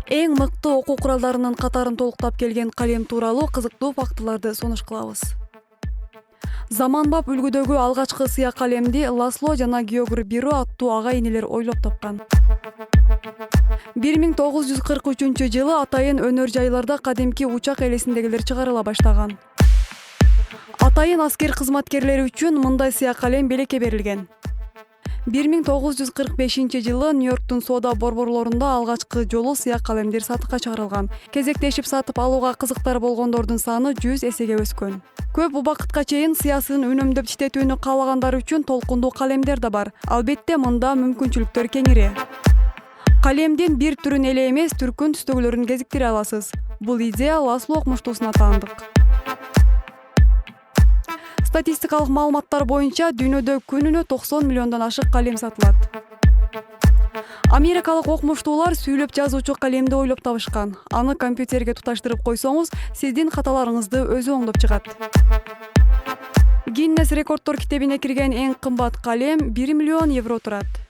Эң мыкты окуу куралдарынын катарын толуктап келген калем тууралуу кызыктуу фактыларды сунуш кылабыз. Заманбап үлгүдөгү алгачкы сыя калемди Ласло жана Георг Биро аттуу ага-инелер ойлоп тапкан. 1943-жылы атайын өнөр жайларда кадимки учак элесиндегилер чыгарыла баштаган. Атайын аскер кызматкерлери үчүн мындай сыя калем белекке берилген. 1945-жылы Нью-Йорктун соода борборлорунда алгачкы жолу сыя калемдер сатыкка чыгарылган. Кезектешип сатып алууга кызыктар болгондордун саны 100 эсеге өскөн. Көп убакытка чейин сыясын үнөмдөп иштетүүнү каалагандар үчүн толкундуу калемдер да бар. Албетте мында мүмкүнчүлүктөр кеңири. Калемдин бир түрүн эле эмес, түркүн түстөгүлөрүн кезиктире аласыз. Бул идея Ласло окумуштуусуна таандык. Статистикалык маалыматтар боюнча дүйнөдө күнүнө 90 миллиондон ашык калем сатылат. Америкалык окумуштуулар сүйлөп жазуучу калемди ойлоп табышкан. Аны компьютерге туташтырып койсоңуз, сиздин каталарыңызды өзү оңдоп чыгат. Гиннес рекорддор китебине кирген эң кымбат калем 1 миллион евро турат.